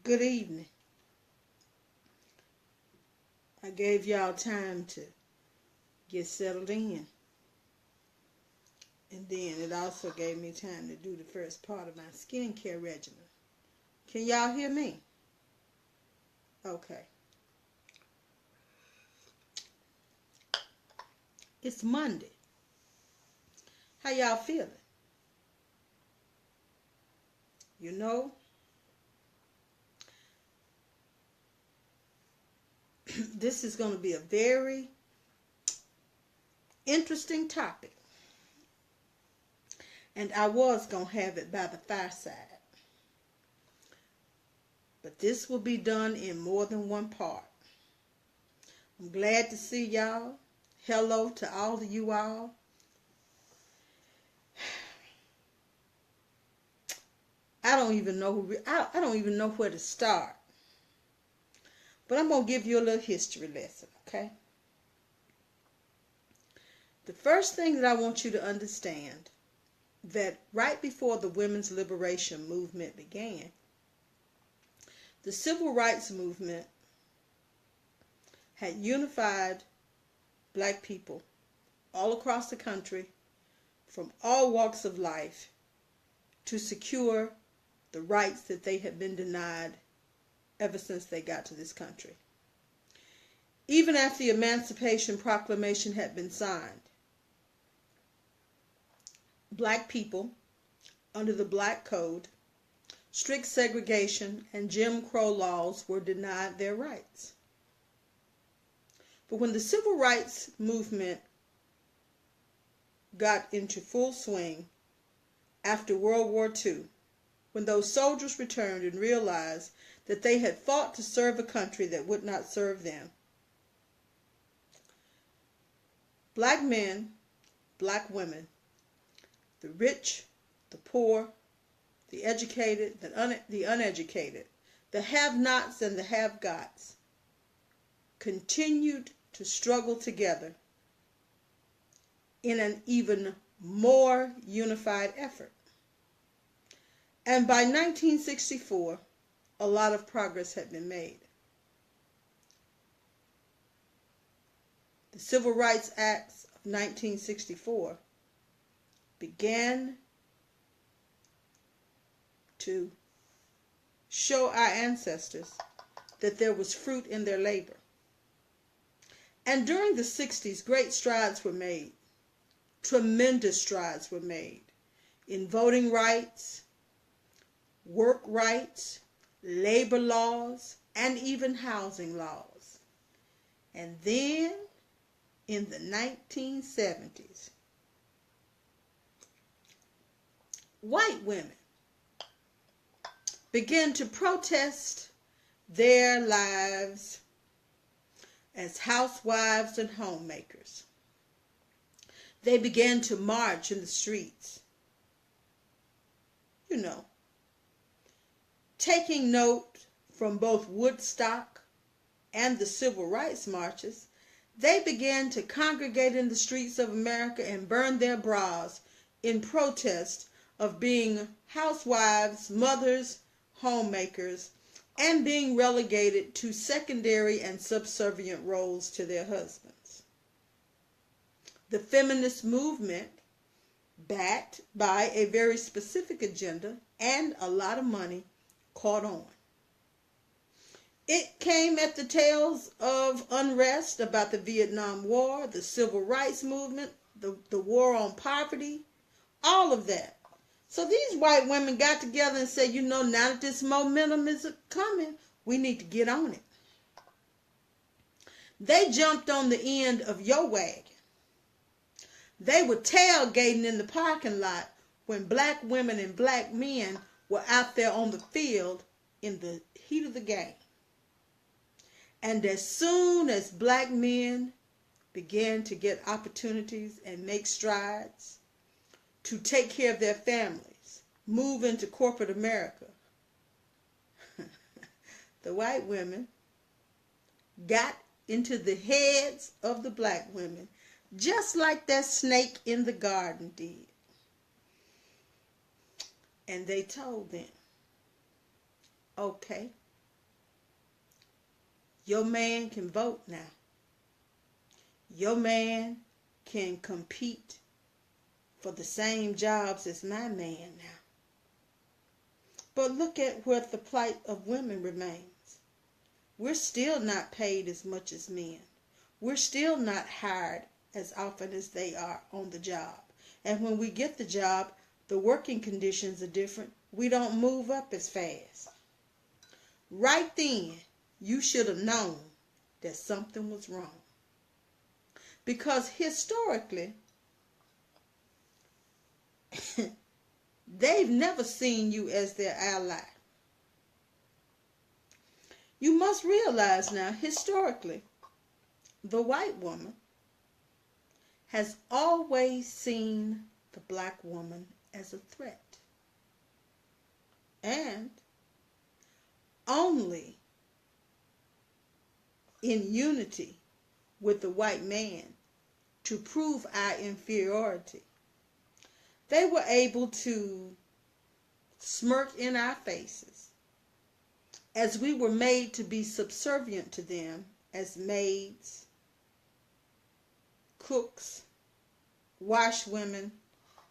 Good evening. I gave y'all time to get settled in. And then it also gave me time to do the first part of my skincare regimen. Can y'all hear me? Okay. It's Monday. How y'all feeling? You know, this is going to be a very interesting topic. And I was going to have it by the fireside. But this will be done in more than one part. I'm glad to see y'all. Hello to all of you all. I don't even know where to start. But I'm going to give you a little history lesson, okay? The first thing that I want you to understand, that right before the women's liberation movement began, the civil rights movement had unified black people all across the country from all walks of life to secure the rights that they had been denied ever since they got to this country. Even after the Emancipation Proclamation had been signed, black people, under the Black Code, strict segregation, and Jim Crow laws were denied their rights. But when the civil rights movement got into full swing after World War II, when those soldiers returned and realized that they had fought to serve a country that would not serve them, black men, black women, the rich, the poor, the educated, the uneducated, the have-nots and the have-gots continued to struggle together in an even more unified effort. And by 1964, a lot of progress had been made. The Civil Rights Acts of 1964 began to show our ancestors that there was fruit in their labor. And during the 60s, great strides were made. Tremendous strides were made in voting rights, work rights, labor laws, and even housing laws. And then in the 1970s, white women began to protest their lives as housewives and homemakers. They began to march in the streets, taking note from both Woodstock and the civil rights marches. They began to congregate in the streets of America and burn their bras in protest of being housewives, mothers, homemakers, and being relegated to secondary and subservient roles to their husbands. The feminist movement, backed by a very specific agenda and a lot of money, caught on. It came at the tails of unrest about the Vietnam War, the Civil Rights Movement, the war on poverty, all of that. So these white women got together and said, now that this momentum is coming, we need to get on it. They jumped on the end of your wagon. They were tailgating in the parking lot when black women and black men were out there on the field in the heat of the game. And as soon as black men began to get opportunities and make strides to take care of their families, move into corporate America, the white women got into the heads of the black women, just like that snake in the garden did. And they told them, okay, Your man can vote now. Your man can compete for the same jobs as my man now. But look at where the plight of women remains. We're still not paid as much as men. We're still not hired as often as they are on the job. And when we get the job, the working conditions are different. We don't move up as fast. Right then, you should have known that something was wrong. Because historically, they've never seen you as their ally. You must realize now, historically, the white woman has always seen the black woman as a threat. And only in unity with the white man to prove our inferiority, they were able to smirk in our faces as we were made to be subservient to them as maids, cooks, washwomen,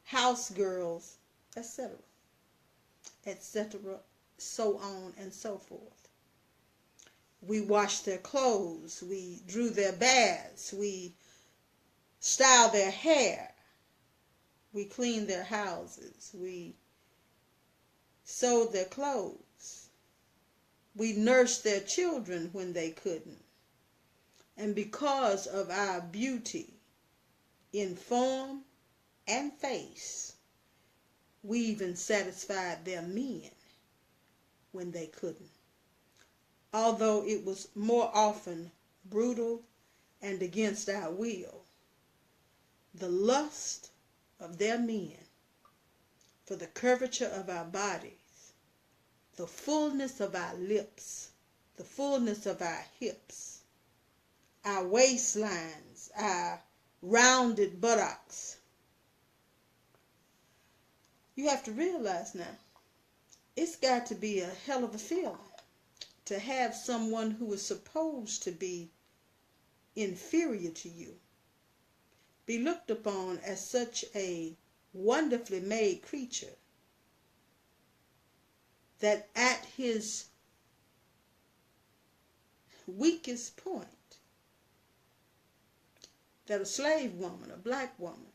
house girls, etc., etc., so on and so forth. We washed their clothes, we drew their baths, we styled their hair, we cleaned their houses, we sewed their clothes, we nursed their children when they couldn't. And because of our beauty in form and face, we even satisfied their men when they couldn't. Although it was more often brutal and against our will, the lust of their men for the curvature of our bodies, the fullness of our lips, the fullness of our hips, our waistlines, our rounded buttocks. You have to realize now, it's got to be a hell of a feeling to have someone who is supposed to be inferior to you be looked upon as such a wonderfully made creature that at his weakest point, that a slave woman, a black woman,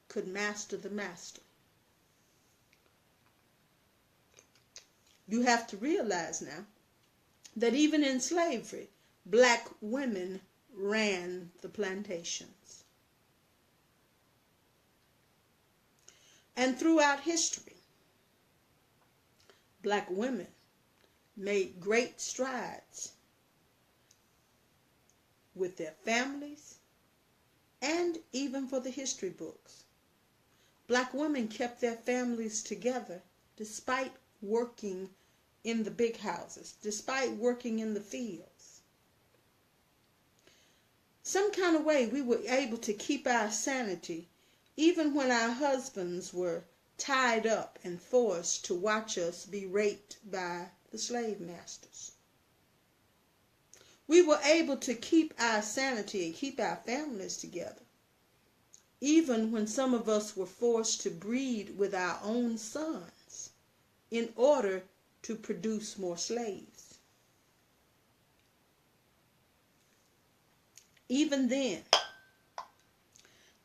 could master the master. You have to realize now that even in slavery, black women ran the plantations. And throughout history, black women made great strides with their families and even for the history books. Black women kept their families together despite working in the big houses, despite working in the fields. Some kind of way we were able to keep our sanity even when our husbands were tied up and forced to watch us be raped by the slave masters. We were able to keep our sanity and keep our families together, even when some of us were forced to breed with our own sons in order to produce more slaves. Even then,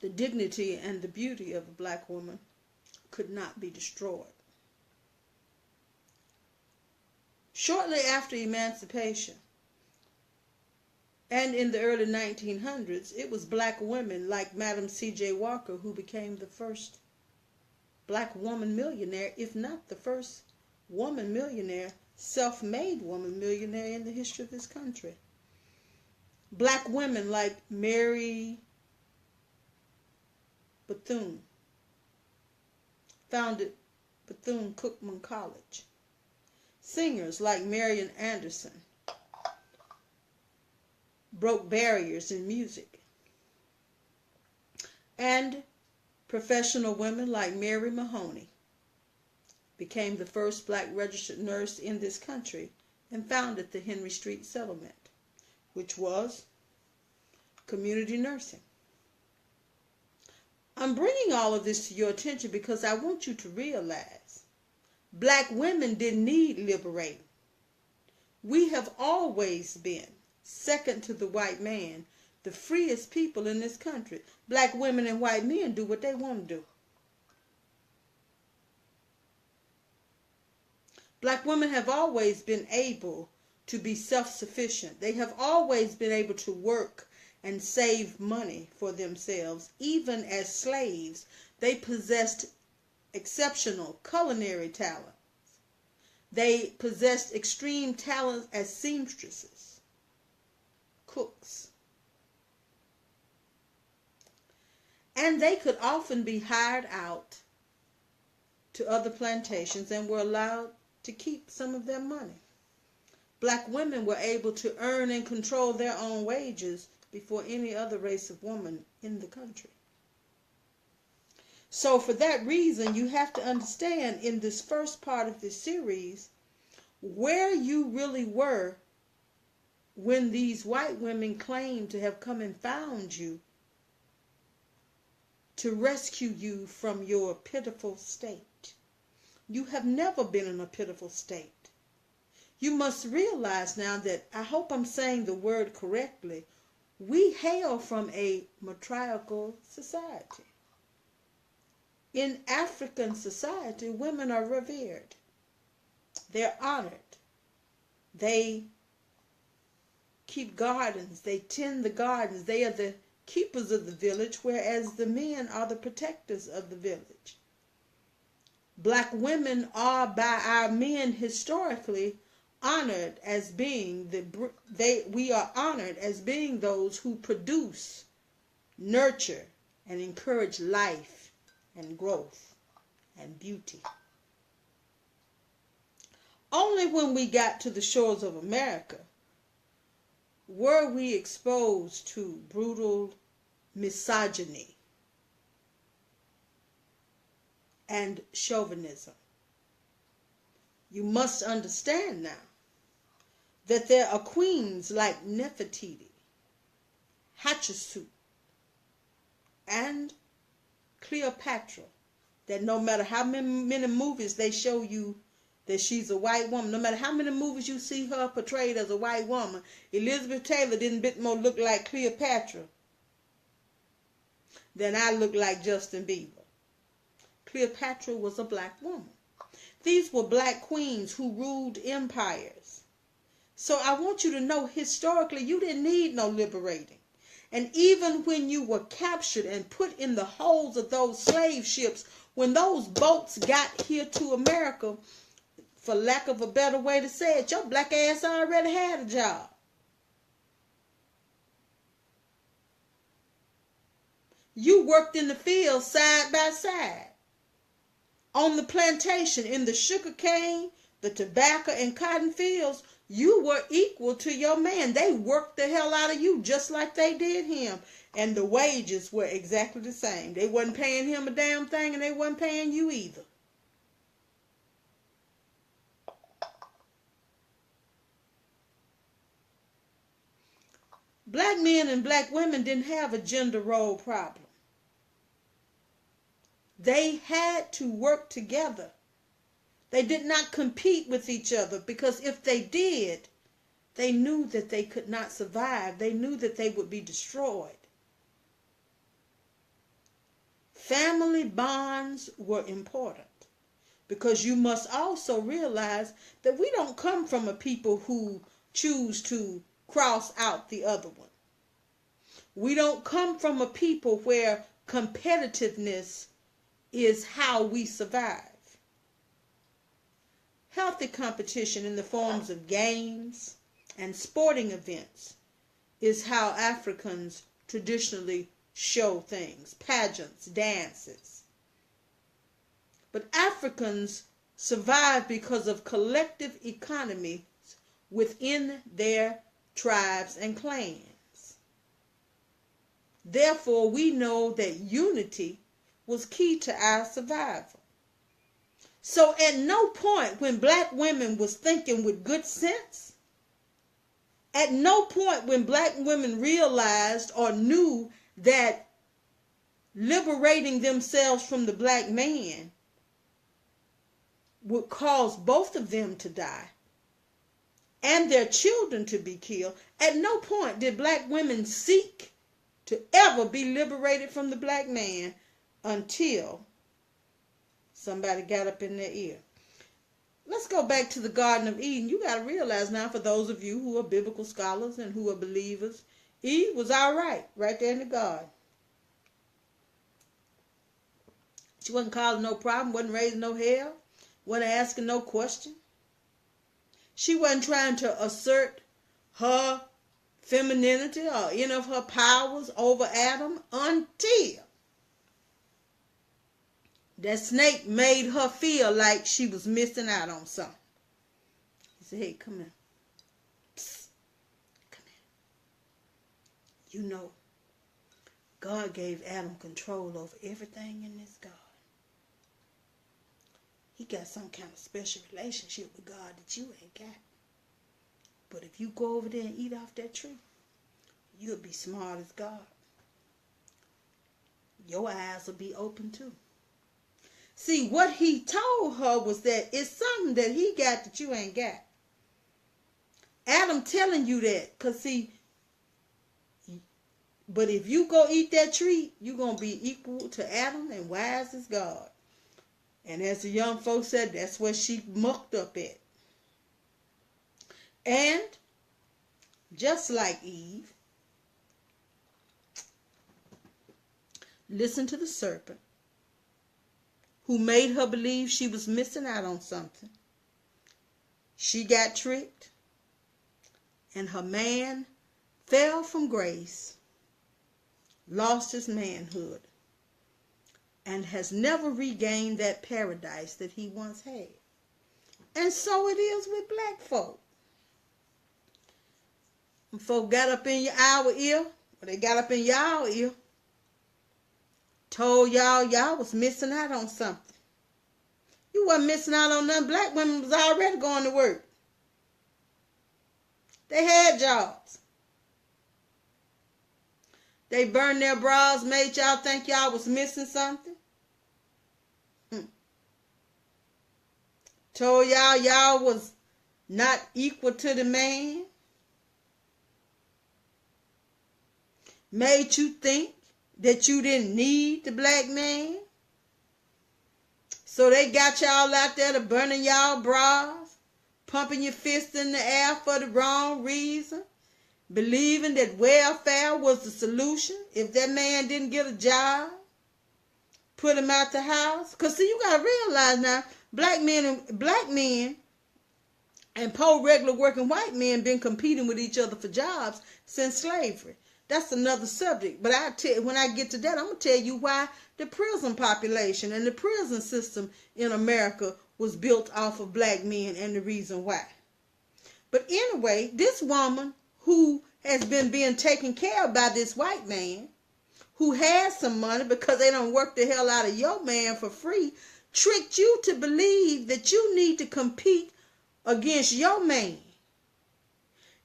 the dignity and the beauty of a black woman could not be destroyed. Shortly after emancipation, and in the early 1900s, it was black women like Madam C.J. Walker who became the first black woman millionaire, if not the first woman millionaire, self-made woman millionaire in the history of this country. Black women like Mary Bethune founded Bethune-Cookman College. Singers like Marian Anderson broke barriers in music. And professional women like Mary Mahoney became the first black registered nurse in this country and founded the Henry Street Settlement. which was community nursing. I'm bringing all of this to your attention because I want you to realize black women didn't need liberating. We have always been, second to the white man, the freest people in this country. Black women and white men do what they want to do. Black women have always been able to be self-sufficient. They have always been able to work and save money for themselves. Even as slaves, they possessed exceptional culinary talents. They possessed extreme talents as seamstresses, cooks. And they could often be hired out to other plantations and were allowed to keep some of their money. Black women were able to earn and control their own wages before any other race of woman in the country. So for that reason, you have to understand in this first part of this series where you really were when these white women claimed to have come and found you to rescue you from your pitiful state. You have never been in a pitiful state. You must realize now that, I hope I'm saying the word correctly, we hail from a matriarchal society. In African society, women are revered. They're honored. They keep gardens. They tend the gardens. They are the keepers of the village, whereas the men are the protectors of the village. Black women are by our men historically honored as being we are honored as being those who produce, nurture, and encourage life and growth and beauty. Only when we got to the shores of America were we exposed to brutal misogyny and chauvinism. You must understand now that there are queens like Nefertiti, Hatshepsut, and Cleopatra that no matter how many movies they show you that she's a white woman, no matter how many movies you see her portrayed as a white woman, Elizabeth Taylor didn't a bit more look like Cleopatra than I look like Justin Bieber. Cleopatra was a black woman. These were black queens who ruled empires. So I want you to know, historically, you didn't need no liberating. And even when you were captured and put in the holds of those slave ships, when those boats got here to America, for lack of a better way to say it, your black ass already had a job. You worked in the field side by side. On the plantation, in the sugar cane, the tobacco and cotton fields, you were equal to your man. They worked the hell out of you just like they did him. And the wages were exactly the same. They wasn't paying him a damn thing, and they wasn't paying you either. Black men and black women didn't have a gender role problem. They had to work together. They did not compete with each other, because if they did, they knew that they could not survive. They knew that they would be destroyed. Family bonds were important, because you must also realize that we don't come from a people who choose to cross out the other one. We don't come from a people where competitiveness is how we survive. Healthy competition in the forms of games and sporting events is how Africans traditionally show things, pageants, dances. But Africans survive because of collective economies within their tribes and clans. Therefore, we know that unity was key to our survival. So at no point when black women was thinking with good sense At no point when black women realized or knew that liberating themselves from the black man would cause both of them to die and their children to be killed. At no point did black women seek to ever be liberated from the black man until somebody got up in their ear. Let's go back to the Garden of Eden. You got to realize now, for those of you who are biblical scholars and who are believers, Eve was all right there in the garden. She wasn't causing no problem, wasn't raising no hell, wasn't asking no question. She wasn't trying to assert her femininity or any of her powers over Adam until that snake made her feel like she was missing out on something. He said, hey, come here. Psst, come here. You know, God gave Adam control over everything in this garden. He got some kind of special relationship with God that you ain't got. But if you go over there and eat off that tree, you'll be smart as God. Your eyes will be open too. See, what he told her was that it's something that he got that you ain't got. Adam telling you that, because see, but if you go eat that tree, you're going to be equal to Adam and wise as God. And as the young folks said, that's what she mucked up at. And just like Eve, listen to the serpent who made her believe she was missing out on something. She got tricked, and her man fell from grace, lost his manhood, and has never regained that paradise that he once had. And so it is with black folk. When folk got up in our ear, or they got up in y'all ear, told y'all was missing out on something. You wasn't missing out on nothing. Black women was already going to work. They had jobs. They burned their bras, made y'all think y'all was missing something. Told y'all was not equal to the man. Made you think that you didn't need the black man. So they got y'all out there to burning y'all bras, pumping your fists in the air for the wrong reason, believing that welfare was the solution if that man didn't get a job, put him out the house. Because see, you got to realize now, black men and poor regular working white men been competing with each other for jobs since slavery. That's another subject. But when I get to that, I'm going to tell you why the prison population and the prison system in America was built off of black men and the reason why. But anyway, this woman who has been being taken care of by this white man, who has some money because they don't work the hell out of your man for free, tricked you to believe that you need to compete against your man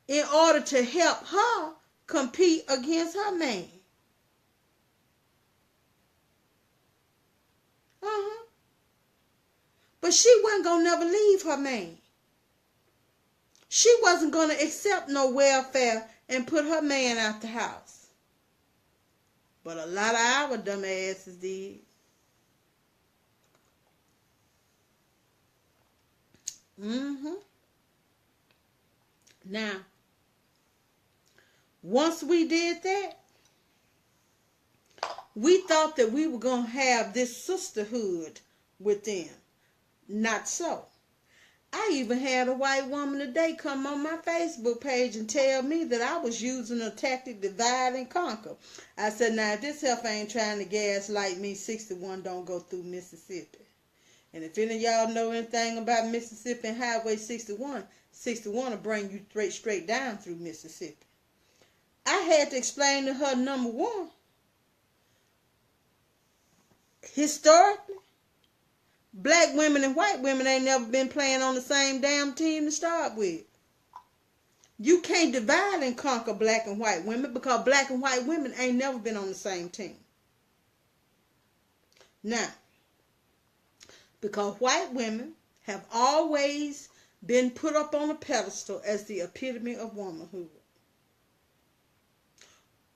in order to help her compete against her man. But she wasn't going to never leave her man. She wasn't going to accept no welfare and put her man out the house. But a lot of our dumb asses did. Now, once we did that, we thought that we were going to have this sisterhood with them. Not so. I even had a white woman today come on my Facebook page and tell me that I was using a tactic divide and conquer. I said, now, if this heifer ain't trying to gaslight me, 61 don't go through Mississippi. And if any of y'all know anything about Mississippi and Highway 61, 61 will bring you straight down through Mississippi. I had to explain to her, number one, historically, black women and white women ain't never been playing on the same damn team to start with. You can't divide and conquer black and white women because black and white women ain't never been on the same team. Now, because white women have always been put up on a pedestal as the epitome of womanhood,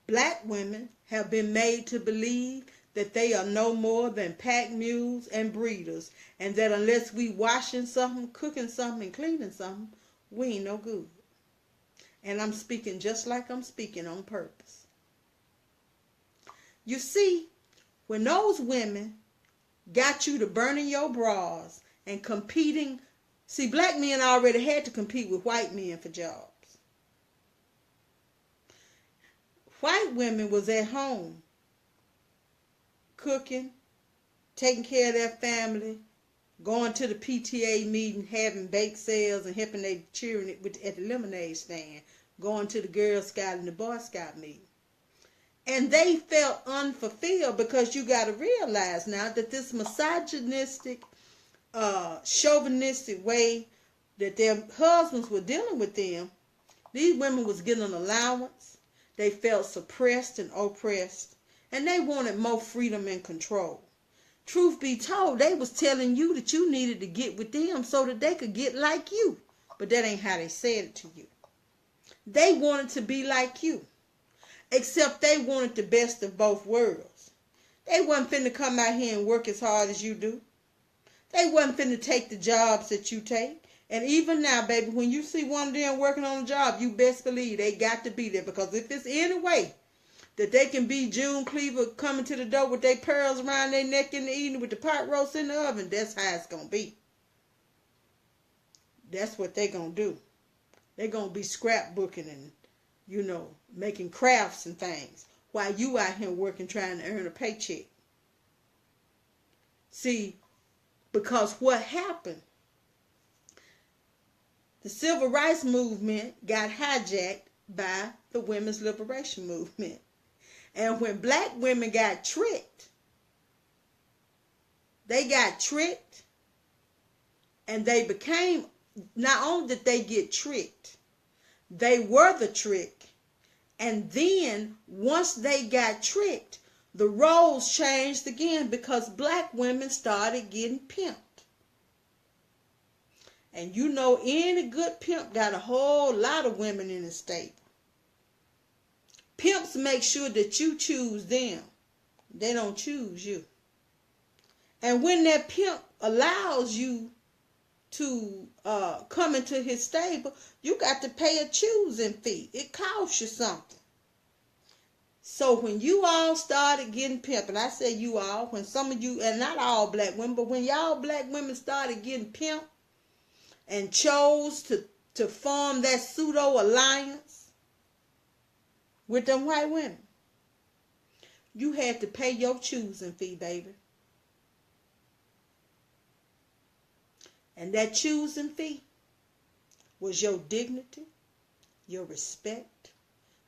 black women have been made to believe that they are no more than pack mules and breeders, and that unless we washing something, cooking something, and cleaning something, we ain't no good. And I'm speaking just like I'm speaking on purpose. You see, when those women got you to burning your bras and competing, see, black men already had to compete with white men for jobs. White women was at home cooking, taking care of their family, going to the PTA meeting, having bake sales, and helping their children at the lemonade stand, going to the Girl Scout and the Boy Scout meeting. And they felt unfulfilled because you got to realize now that this misogynistic, chauvinistic way that their husbands were dealing with them, these women was getting an allowance. They felt suppressed and oppressed, and they wanted more freedom and control. Truth be told, they was telling you that you needed to get with them so that they could get like you. But that ain't how they said it to you. They wanted to be like you, except they wanted the best of both worlds. They wasn't finna come out here and work as hard as you do. They wasn't finna take the jobs that you take. And even now, baby, when you see one of them working on a job, you best believe they got to be there. Because if it's any way that they can be June Cleaver coming to the door with their pearls around their neck in the evening with the pot roast in the oven, that's how it's going to be. That's what they going to do. They're going to be scrapbooking and, making crafts and things while you out here working trying to earn a paycheck. See, because what happened, the civil rights movement got hijacked by the women's liberation movement. And when black women got tricked, and they became, not only did they get tricked, they were the trick. And then once they got tricked, the roles changed again because black women started getting pimped. And any good pimp got a whole lot of women in his stable. Pimps make sure that you choose them. They don't choose you. And when that pimp allows you to come into his stable, you got to pay a choosing fee. It costs you something. So when you all started getting pimped, and I say you all, when some of you, and not all black women, but when y'all black women started getting pimped and chose to form that pseudo alliance with them white women, you had to pay your choosing fee, baby. And that choosing fee was your dignity, your respect,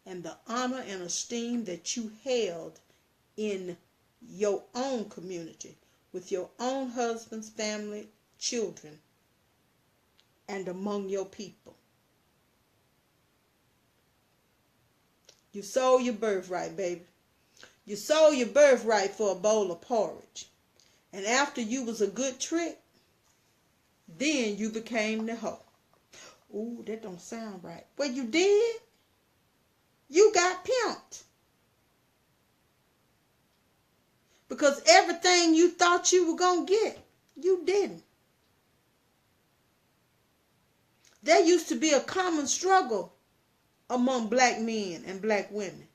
and the honor and esteem that you held in your own community with your own husbands, family, children, and among your people. You sold your birthright, baby. You sold your birthright for a bowl of porridge. And after you was a good trick, then you became the hoe. Ooh, that don't sound right. Well, you did. You got pimped. Because everything you thought you were going to get, you didn't. There used to be a common struggle among black men and black women.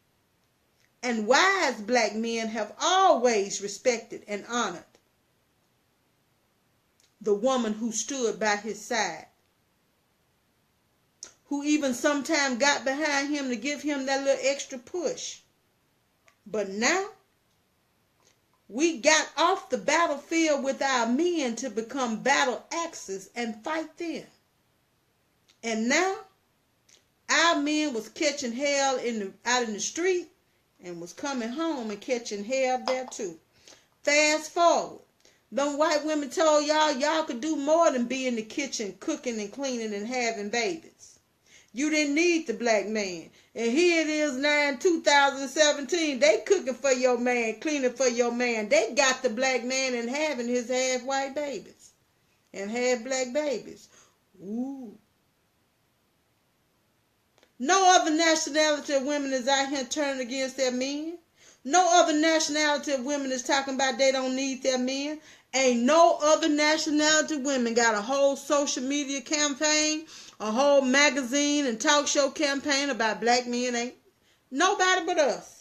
And wise black men have always respected and honored the woman who stood by his side, who even sometimes got behind him to give him that little extra push. But now, we got off the battlefield with our men to become battle axes and fight them. And now, our men was catching hell out in the street and was coming home and catching hell there too. Fast forward. Them white women told y'all could do more than be in the kitchen cooking and cleaning and having babies. You didn't need the black man. And here it is now in 2017. They cooking for your man, cleaning for your man. They got the black man and having his half white babies and half black babies. Ooh. No other nationality of women is out here turning against their men. No other nationality of women is talking about they don't need their men. Ain't no other nationality of women got a whole social media campaign, a whole magazine and talk show campaign about black men. Ain't nobody but us.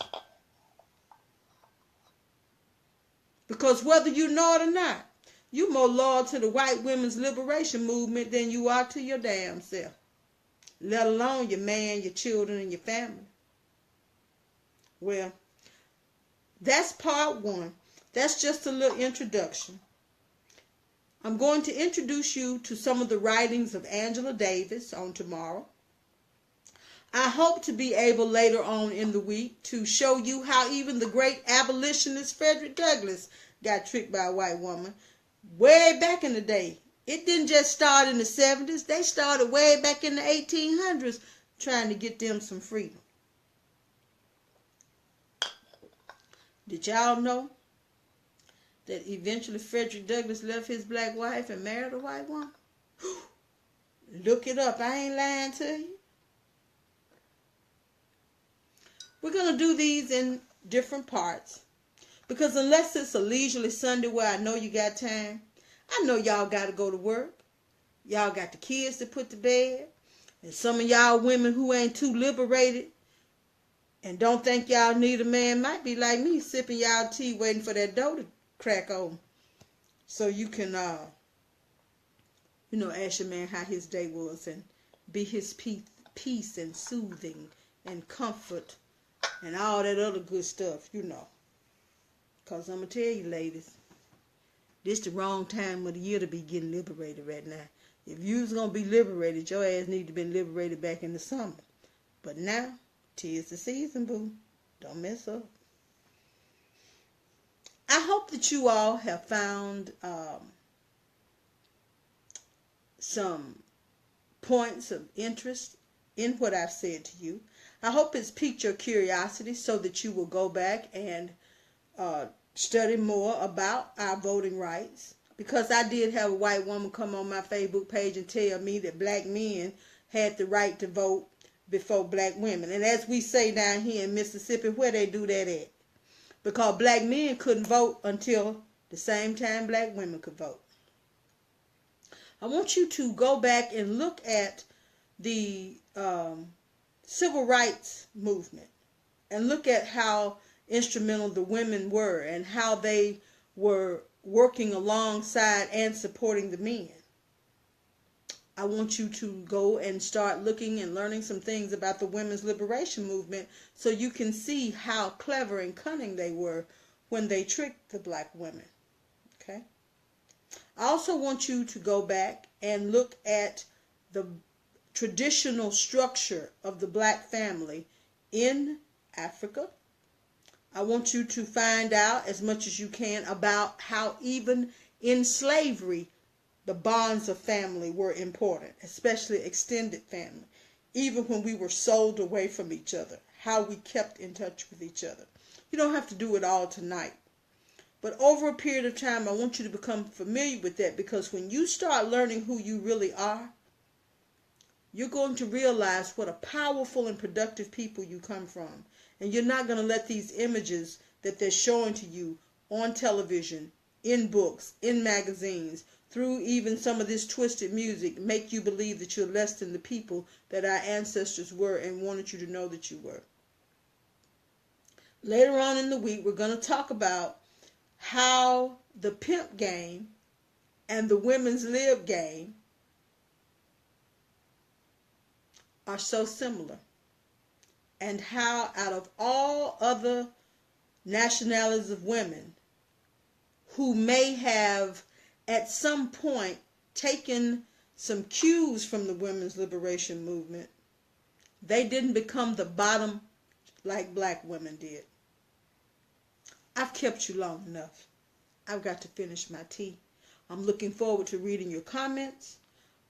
Because whether you know it or not, you more loyal to the white women's liberation movement than you are to your damn self. Let alone your man, your children, and your family. Well, that's part one. That's just a little introduction. I'm going to introduce you to some of the writings of Angela Davis on tomorrow. I hope to be able later on in the week to show you how even the great abolitionist Frederick Douglass got tricked by a white woman way back in the day. It didn't just start in the 70s. They started way back in the 1800s trying to get them some freedom. Did y'all know that eventually Frederick Douglass left his black wife and married a white woman? Look it up. I ain't lying to you. We're going to do these in different parts because unless it's a leisurely Sunday where I know you got time, I know y'all got to go to work. Y'all got the kids to put to bed. And some of y'all women who ain't too liberated and don't think y'all need a man might be like me, sipping y'all tea waiting for that dough to crack open. So you can, ask your man how his day was and be his peace and soothing and comfort and all that other good stuff, Because I'm going to tell you, ladies, this the wrong time of the year to be getting liberated right now. If you was going to be liberated, your ass need to be liberated back in the summer. But now, 'tis the season, boo. Don't mess up. I hope that you all have found some points of interest in what I've said to you. I hope it's piqued your curiosity so that you will go back and study more about our voting rights. Because I did have a white woman come on my Facebook page and tell me that black men had the right to vote before black women. And as we say down here in Mississippi, where they do that at? Because black men couldn't vote until the same time black women could vote. I want you to go back and look at the civil rights movement and look at how instrumental the women were and how they were working alongside and supporting the men. I want you to go and start looking and learning some things about the women's liberation movement so you can see how clever and cunning they were when they tricked the black women. Okay? I also want you to go back and look at the traditional structure of the black family in Africa. I want you to find out as much as you can about how even in slavery the bonds of family were important, especially extended family. Even when we were sold away from each other, how we kept in touch with each other. You don't have to do it all tonight. But over a period of time, I want you to become familiar with that, because when you start learning who you really are, you're going to realize what a powerful and productive people you come from. And you're not going to let these images that they're showing to you on television, in books, in magazines, through even some of this twisted music, make you believe that you're less than the people that our ancestors were and wanted you to know that you were. Later on in the week, we're going to talk about how the pimp game and the women's lib game are so similar, and how out of all other nationalities of women who may have at some point taken some cues from the women's liberation movement, they didn't become the bottom like black women did. I've kept you long enough. I've got to finish my tea. I'm looking forward to reading your comments.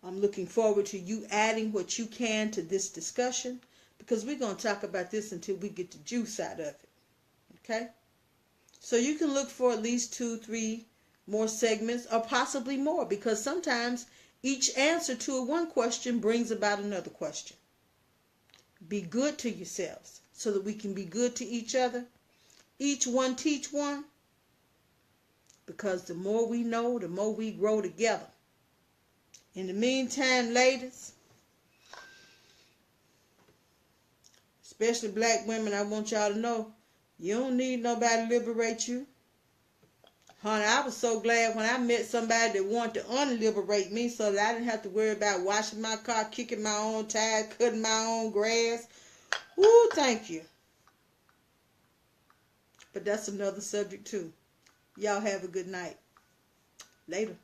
I'm looking forward to you adding what you can to this discussion, because we're going to talk about this until we get the juice out of it. Okay? So you can look for at least 2, 3 more segments, or possibly more, because sometimes each answer to one question brings about another question. Be good to yourselves so that we can be good to each other. Each one teach one, because the more we know, the more we grow together. In the meantime, ladies, especially black women, I want y'all to know, you don't need nobody to liberate you. Honey, I was so glad when I met somebody that wanted to unliberate me so that I didn't have to worry about washing my car, kicking my own tires, cutting my own grass. Woo, thank you. But that's another subject too. Y'all have a good night. Later.